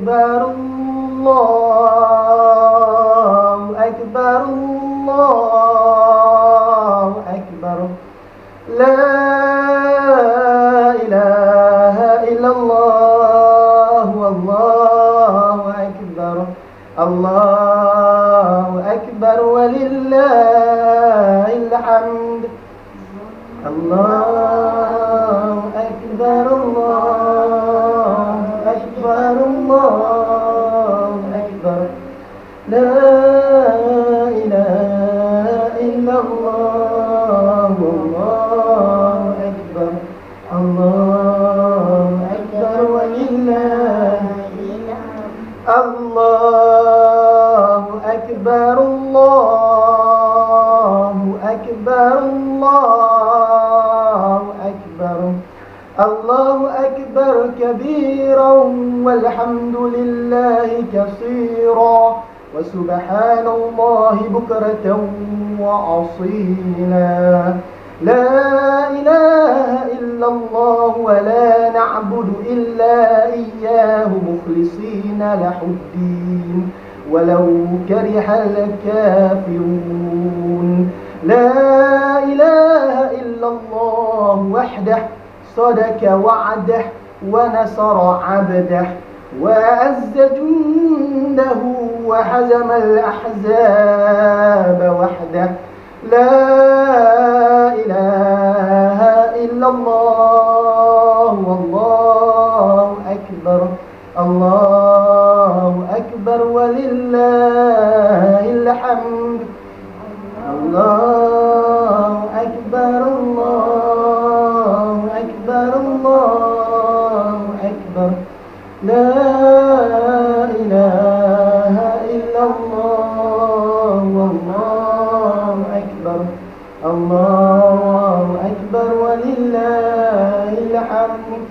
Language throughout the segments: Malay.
أكبر الله أكبر الله أكبر لا إله إلا الله والله أكبر الله أكبر ولله الحمد الله أكبر الله أكبر الله أكبر لا إله إلا الله والله أكبر الله أكبر ولله الله أكبر الله أكبر الله أكبر الله أكبر كبيرا والحمد لله كثيرا وسبحان الله بكرة وأصيلا لا إله إلا الله ولا نعبد إلا إياه مخلصين له الدين ولو كره الكافرون لا إله إلا الله وحده صدق وعده ونصر عبده وأعز جنده وحزم الأحزاب وحده لا إله إلا الله والله أكبر الله أكبر ولله الحمد الله أكبر الله أكبر الله أكبر لا إله إلا الله والله أكبر الله أكبر ولله الحمد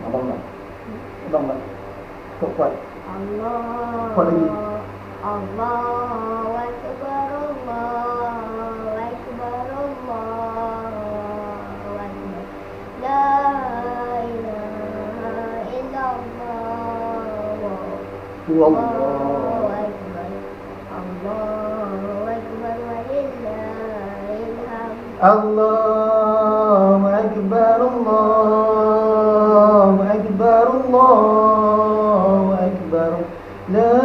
Allah kuat Allah kuat lagi Allahu Akbar Allahu Akbar Allahu Akbar La ilaha illallah Allahu Akbar Allahu Akbar walillahil hamd Allahu Akbar Allahu Akbar Allahu Akbar La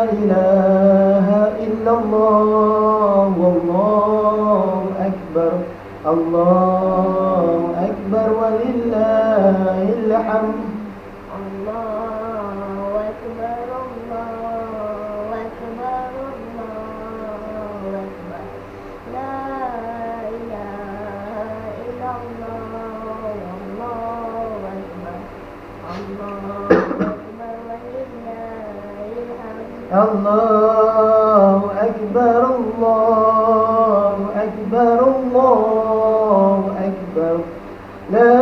ilaha illallah Wallahu Akbar Allahu Akbar walillahil hamd Allahu Akbar Allahu Akbar Allahu Akbar La ilaha illallah Wallahu Akbar Allahu Akbar walillahil hamd Allahu Akbar Allahu Akbar Allahu Akbar La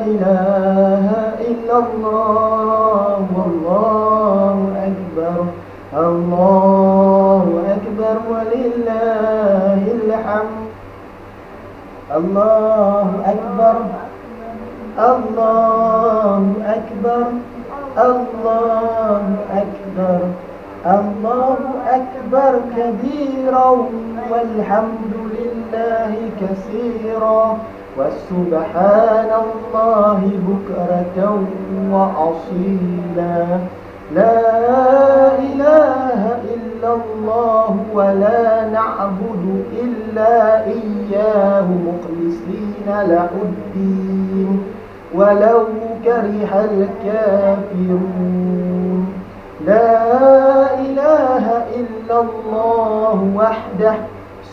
ilaha illallah Wallahu Akbar Allahu Akbar walillahil hamd Allahu Akbar Allahu Akbar Allahu Akbar Allahu Akbar كبيرا والحمد لله كثيرا وسبحان الله بكرة وأصيلا لا إله إلا الله ولا نعبد إلا إياه مخلصين له الدين ولو كره الكافرون لا إله إلا الله وحده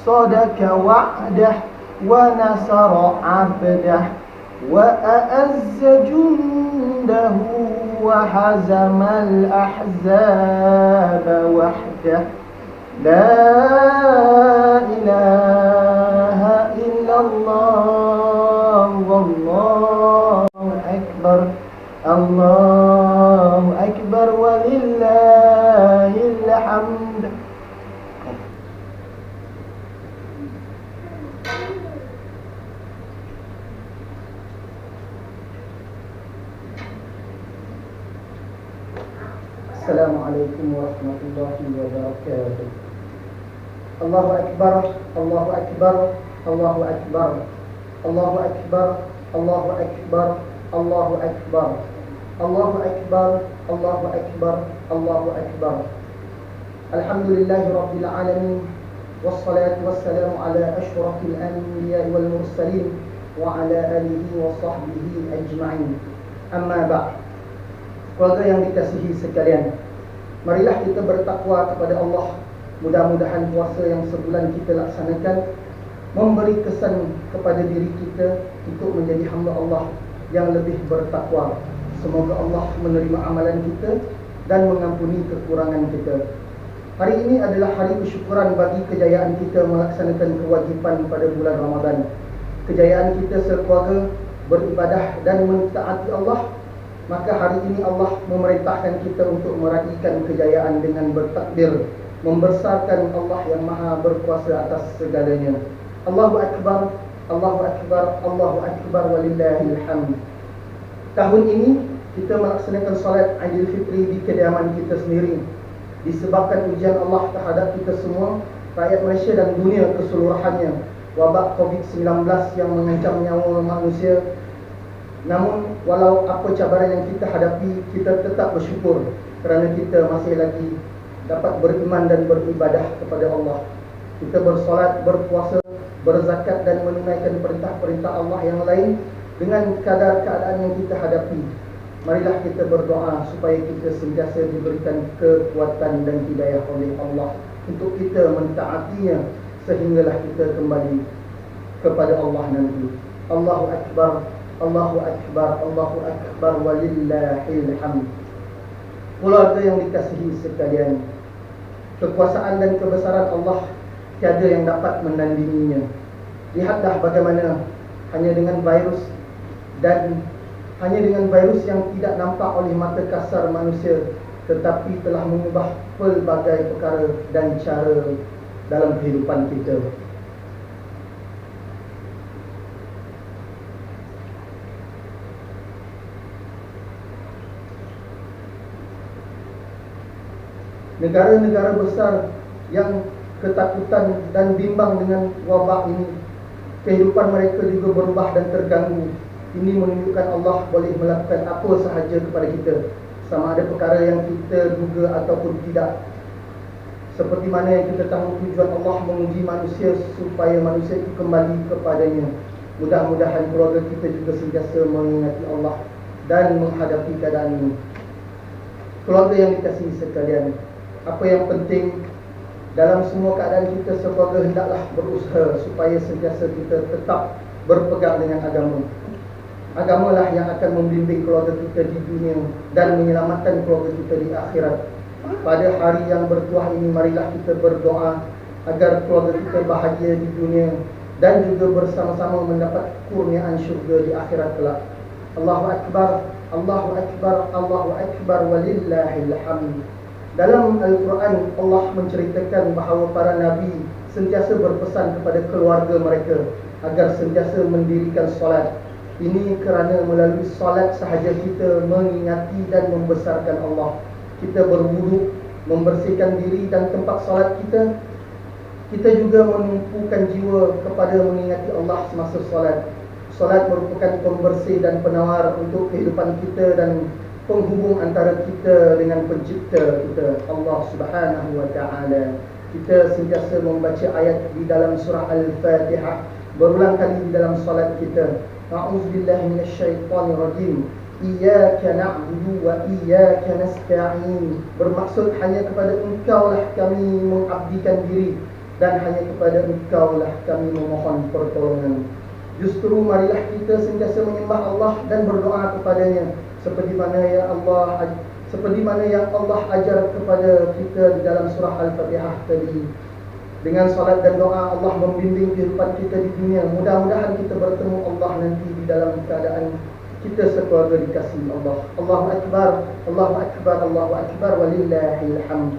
صدق وعده ونصر عبده وأعز جنده وحزم الأحزاب وحده لا إله إلا الله والله أكبر الله أكبر ولله الحمد Wassalamualaikum warahmatullahi wabarakatuh. Allahu Akbar, Allahu Akbar, Allahu Akbar, Allahu Akbar, Allahu Akbar, Allahu Akbar, Allahu Akbar, Allahu Akbar, Allahu Akbar. Alhamdulillahi Rabbil Alamin. Wassalatu wassalamu ala ashrafil anbiya wal mursalin wa ala alihi wa sahbihi ajma'in. Amma ba'd. Keluarga yang dikasihi sekalian, marilah kita bertakwa kepada Allah. Mudah-mudahan puasa yang sebulan kita laksanakan memberi kesan kepada diri kita untuk menjadi hamba Allah yang lebih bertakwa. Semoga Allah menerima amalan kita dan mengampuni kekurangan kita. Hari ini adalah hari kesyukuran bagi kejayaan kita melaksanakan kewajipan pada bulan Ramadan. Kejayaan kita sekeluarga beribadah dan mentaati Allah. Maka hari ini Allah memerintahkan kita untuk meraihkan kejayaan dengan bertakbir, membesarkan Allah yang maha berkuasa atas segalanya. Allahu Akbar, Allahu Akbar, Allahu Akbar, walillahil hamd. Tahun ini kita melaksanakan salat Aidilfitri di kediaman kita sendiri. Disebabkan ujian Allah terhadap kita semua, rakyat Malaysia dan dunia keseluruhannya, wabak COVID-19 yang mengancam nyawa manusia. Namun walau apa cabaran yang kita hadapi, kita tetap bersyukur kerana kita masih lagi dapat beriman dan beribadah kepada Allah. Kita bersolat, berpuasa, berzakat dan menunaikan perintah-perintah Allah yang lain dengan kadar keadaan yang kita hadapi. Marilah kita berdoa supaya kita sentiasa diberikan kekuatan dan hidayah oleh Allah untuk kita mentaatinya sehinggalah kita kembali kepada Allah nanti. Allahu Akbar, Allahu Akbar, Allahu Akbar, walillahil hamd. Keluarga yang dikasihi sekalian, kekuasaan dan kebesaran Allah tiada yang dapat menandinginya. Lihatlah bagaimana hanya dengan virus yang tidak nampak oleh mata kasar manusia, tetapi telah mengubah pelbagai perkara dan cara dalam kehidupan kita. Negara-negara besar yang ketakutan dan bimbang dengan wabak ini, kehidupan mereka juga berubah dan terganggu. Ini menunjukkan Allah boleh melakukan apa sahaja kepada kita, sama ada perkara yang kita duga ataupun tidak. Seperti mana yang kita tahu tujuan Allah menguji manusia supaya manusia itu kembali kepadanya. Mudah-mudahan keluarga kita juga sentiasa mengingati Allah dan menghadapi keadaan ini. Keluarga yang dikasihi sekalian, apa yang penting dalam semua keadaan kita sekeluarga hendaklah berusaha supaya sentiasa kita tetap berpegang dengan agama. Agamalah yang akan membimbing keluarga kita di dunia dan menyelamatkan keluarga kita di akhirat. Pada hari yang bertuah ini, marilah kita berdoa agar keluarga kita bahagia di dunia dan juga bersama-sama mendapat kurniaan syurga di akhirat kelak. Allahu Akbar, Allahu Akbar, Allahu Akbar, walillahil hamd. Dalam Al-Quran, Allah menceritakan bahawa para Nabi sentiasa berpesan kepada keluarga mereka agar sentiasa mendirikan solat. Ini kerana melalui solat sahaja kita mengingati dan membesarkan Allah. Kita berwuduk, membersihkan diri dan tempat solat kita. Kita juga menumpukan jiwa kepada mengingati Allah semasa solat. Solat merupakan pembersih dan penawar untuk kehidupan kita dan penghubung antara kita dengan pencipta kita, Allah Subhanahu wa ta'ala. Kita sentiasa membaca ayat di dalam surah Al-Fatihah berulang kali di dalam salat kita. A'udzubillahi minasyaitonirrajim. Iyyaka na'budu wa iyyaka nasta'in. Bermaksud hanya kepada Engkaulah kami mengabdikan diri dan hanya kepada Engkaulah kami memohon pertolongan. Justru marilah kita sentiasa menyembah Allah dan berdoa kepadanya seperti mana yang Allah ajar kepada kita di dalam surah Al-Fatihah tadi. Dengan salat dan doa Allah membimbing kehidupan kita di dunia. Mudah-mudahan kita bertemu Allah nanti di dalam keadaan kita sekeluarga dikasihi Allah. Allahu Akbar, Allahu Akbar, Allahu Akbar, walillahil hamd.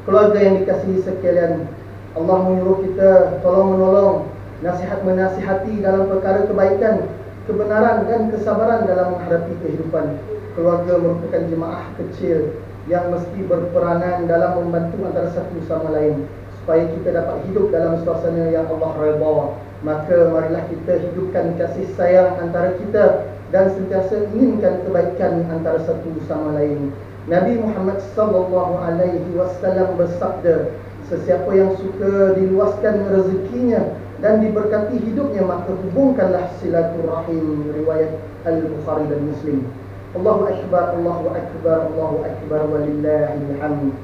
Keluarga yang dikasihi sekalian, Allah menyuruh kita tolong-menolong, nasihat-menasihati dalam perkara kebaikan, kebenaran dan kesabaran dalam menghadapi kehidupan. Keluarga merupakan jemaah kecil yang mesti berperanan dalam membantu antara satu sama lain supaya kita dapat hidup dalam suasana yang Allah redha. Maka marilah kita hidupkan kasih sayang antara kita dan sentiasa inginkan kebaikan antara satu sama lain. Nabi Muhammad sallallahu alaihi wasallam bersabda, sesiapa yang suka diluaskan rezekinya dan diberkati hidupnya, maka hubungkanlah silaturahim. Riwayat Al-Bukhari dan Muslim. Allahu akbar, Allahu akbar, Allahu akbar, walillahil hamd.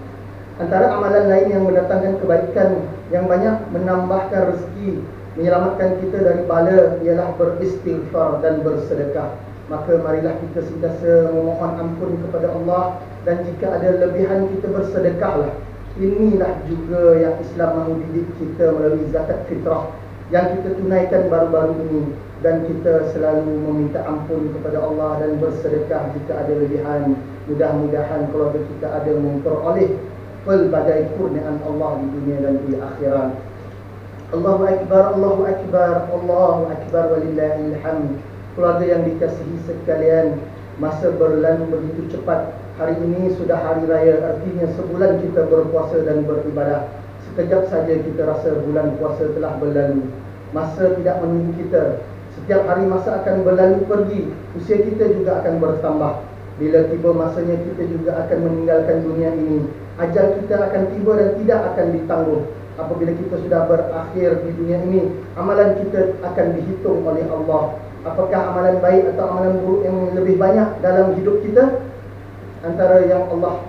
Antara amalan lain yang mendatangkan kebaikan, yang banyak menambahkan rezeki, menyelamatkan kita dari bala, ialah beristighfar dan bersedekah. Maka marilah kita sentiasa memohon ampun kepada Allah, dan jika ada lebihan kita bersedekahlah. Inilah juga yang Islam mahu didik kita melalui zakat fitrah yang kita tunaikan baru-baru ini, dan kita selalu meminta ampun kepada Allah dan bersedekah jika ada lebihan. Mudah-mudahan keluarga kita ada memperoleh pelbagai kurniaan Allah di dunia dan di akhirat. Allahu akbar, Allahu akbar, Allahu akbar, walillahil hamd. Keluarga yang dikasihi sekalian, masa berlalu begitu cepat. Hari ini sudah hari raya, artinya sebulan kita berpuasa dan beribadah. Sekejap saja kita rasa bulan puasa telah berlalu. Masa tidak menunggu kita. Setiap hari masa akan berlalu pergi, usia kita juga akan bertambah. Bila tiba masanya kita juga akan meninggalkan dunia ini. Ajal kita akan tiba dan tidak akan ditangguh. Apabila kita sudah berakhir di dunia ini, amalan kita akan dihitung oleh Allah. Apakah amalan baik atau amalan buruk yang lebih banyak dalam hidup kita? Antara yang Allah,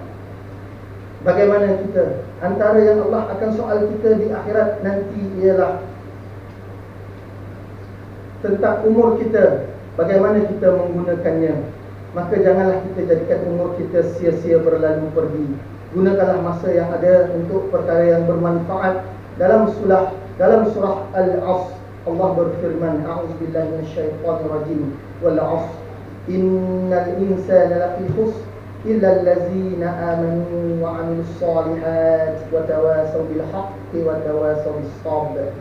bagaimana kita, antara yang Allah akan soal kita di akhirat nanti ialah tentang umur kita, bagaimana kita menggunakannya. Maka janganlah kita jadikan umur kita sia-sia berlalu pergi. Gunakanlah masa yang ada untuk perkara yang bermanfaat. Dalam surah Al-Asr, Allah berfirman, a'udzubillahi minasyaitonirrajim, wal 'asr innal insana lafi khusr illa allazina amanu wa 'amilus shalihat wa tawasaw bil haqqi wa tawasaw bis sabr.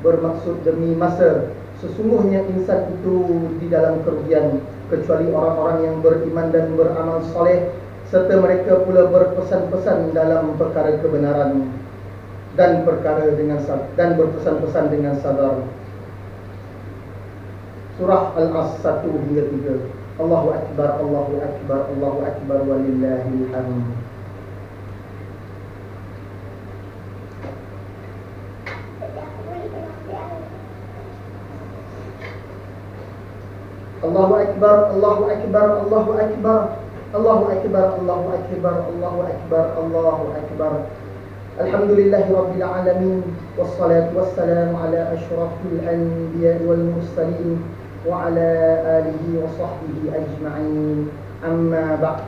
Bermaksud demi masa, sesungguhnya insan itu di dalam kerugian, kecuali orang-orang yang beriman dan beramal soleh, serta mereka pula berpesan-pesan dalam perkara kebenaran dan berpesan-pesan dengan sabar. Surah Al-Asr 1 hingga 3. Allahu akbar, Allahu akbar, Allahu akbar, walillahil hamd. Allahu akbar, Allahu akbar, Allahu akbar, Allahu akbar, Allahu akbar, Allahu akbar, Allahu akbar. Alhamdulillahi rabbil alamin, wassalatu wassalamu ala asyrafil anbiya'i wal mursalin wa ala alihi wa sahbihi ajma'in. Amma ba'd.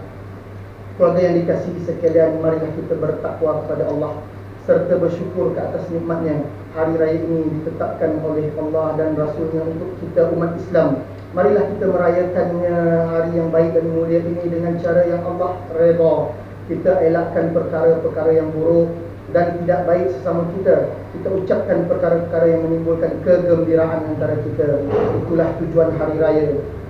Keluarga yang dikasihi sekalian, marilah kita bertakwa kepada Allah serta bersyukur ke atas nikmatnya. Hari raya ini ditetapkan oleh Allah dan Rasulnya untuk kita umat Islam. Marilah kita merayakannya, hari yang baik dan mulia ini, dengan cara yang Allah redha. Kita elakkan perkara-perkara yang buruk dan tidak baik sesama kita. Kita ucapkan perkara-perkara yang menimbulkan kegembiraan antara kita. Itulah tujuan hari raya.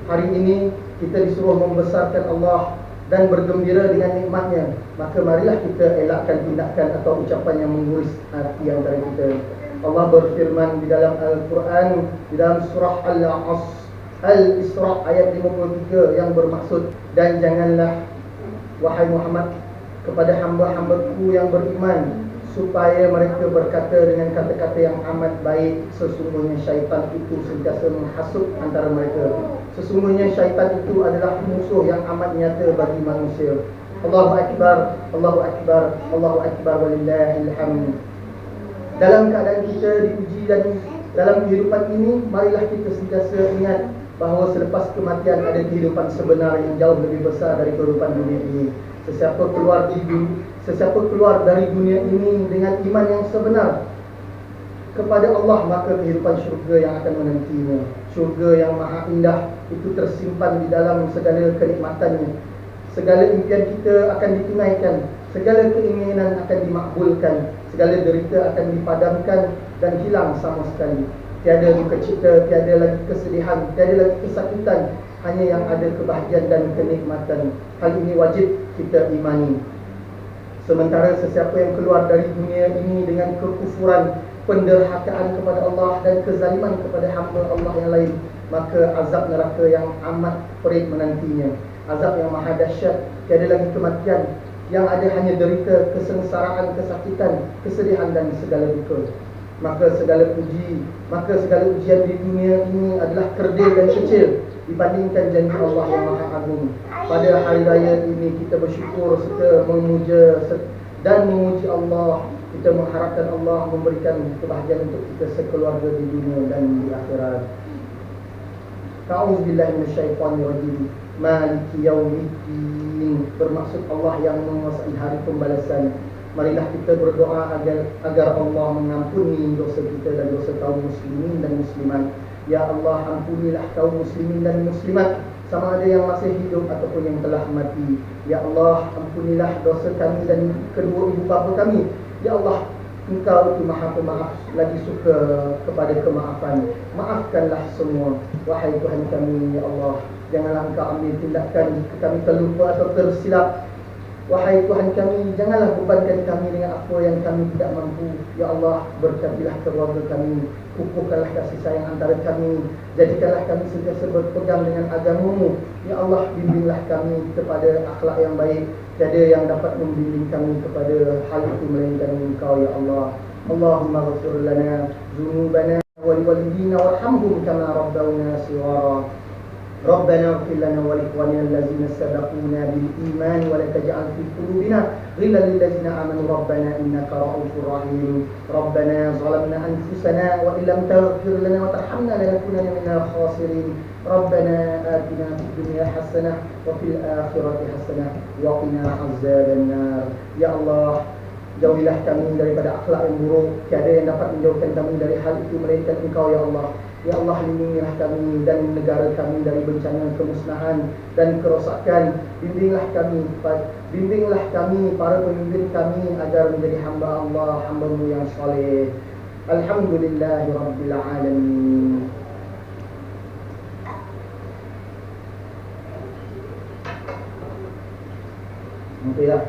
Hari ini kita disuruh membesarkan Allah dan bergembira dengan nikmatnya. Maka marilah kita elakkan tindakan atau ucapan yang mengguris hati antara kita. Allah berfirman di dalam Al-Quran, di dalam surah Al-Isra ayat 53, yang bermaksud, dan janganlah wahai Muhammad kepada hamba-hambaku yang beriman supaya mereka berkata dengan kata-kata yang amat baik, sesungguhnya syaitan itu sentiasa menghasut antara mereka. Sesungguhnya syaitan itu adalah musuh yang amat nyata bagi manusia. Allahu akbar, Allahu akbar, Allahu akbar, walillahil hamd. Dalam keadaan kita diuji dan dalam kehidupan ini, marilah kita sentiasa ingat bahawa selepas kematian ada kehidupan sebenar yang jauh lebih besar dari kehidupan dunia ini. Sesiapa keluar dari dunia ini dengan iman yang sebenar kepada Allah, maka kehidupan syurga yang akan menantinya. Syurga yang maha indah itu tersimpan di dalam segala kenikmatannya. Segala impian kita akan ditunaikan, segala keinginan akan dimakbulkan, segala derita akan dipadamkan dan hilang sama sekali. Tiada duka cita, tiada lagi kesedihan, tiada lagi kesakitan, hanya yang ada kebahagiaan dan kenikmatan. Hal ini wajib kita imani. Sementara sesiapa yang keluar dari dunia ini dengan kekufuran, penderhakaan kepada Allah dan kezaliman kepada hamba Allah yang lain, maka azab neraka yang amat perit menantinya. Azab yang maha dahsyat, tiada lagi kematian, yang ada hanya derita, kesengsaraan, kesakitan, kesedihan dan segala duka. Maka segala ujian di dunia ini adalah kerdil dan kecil dibandingkan janji Allah yang maha agung. Pada hari raya ini kita bersyukur serta memuja dan memuji Allah. Kita mengharapkan Allah memberikan kebahagiaan untuk kita sekeluarga di dunia dan di akhirat. A'udzubillahi minasyaitonirrajim. Maliki yaumiddin, bermaksud Allah yang menguasai hari pembalasan. Marilah kita berdoa agar Allah mengampuni dosa kita dan dosa kaum muslimin dan muslimat. Ya Allah, ampunilah kaum muslimin dan muslimat, sama ada yang masih hidup ataupun yang telah mati. Ya Allah, ampunilah dosa kami dan kedua ibu bapa kami. Ya Allah, Engkau itu maha pemaaf, lagi suka kepada kemaafan. Maafkanlah semua. Wahai Tuhan kami, ya Allah, janganlah Engkau ambil tindakan jika kami terlupa atau tersilap. Wahai Tuhan kami, janganlah bebankan kami dengan apa yang kami tidak mampu. Ya Allah, berkatilah keluarga kami, kukuhkanlah kasih sayang antara kami, jadikanlah kami sentiasa berpegang dengan agama-Mu. Ya Allah, bimbinglah kami kepada akhlak yang baik. Tiada yang dapat membimbing kami kepada hal itu melainkan Engkau, ya Allah. Allahumma ghfir lana dzunubana wa liwalidina warhamhum kama rabbawna shighara. ربنا اغفر لنا ولإخواننا الذين سبقونا بالإيمان ولا تجعل في قلوبنا غلا للذين آمنوا ربنا إنك رؤوف رحيم. ربنا ظلمنا أنفسنا وإن لم تغفر لنا وترحمنا لنكونن من الخاسرين. ربنا آتنا في الدنيا حسنة وفي الآخرة حسنة وقنا عذاب النار. Ya Allah, jauhilah kami daripada akhlak yang buruk. Tiada yang dapat menjauhkan kami dari hal itu melainkan Engkau, ya Allah. Ya Allah, lindungilah kami dan negara kami dari bencana kemusnahan dan kerosakan. Bimbinglah kami, para pemimpin kami agar menjadi hamba Allah, hamba-Mu yang saleh. Alhamdulillahirabbil alamin. Okeylah.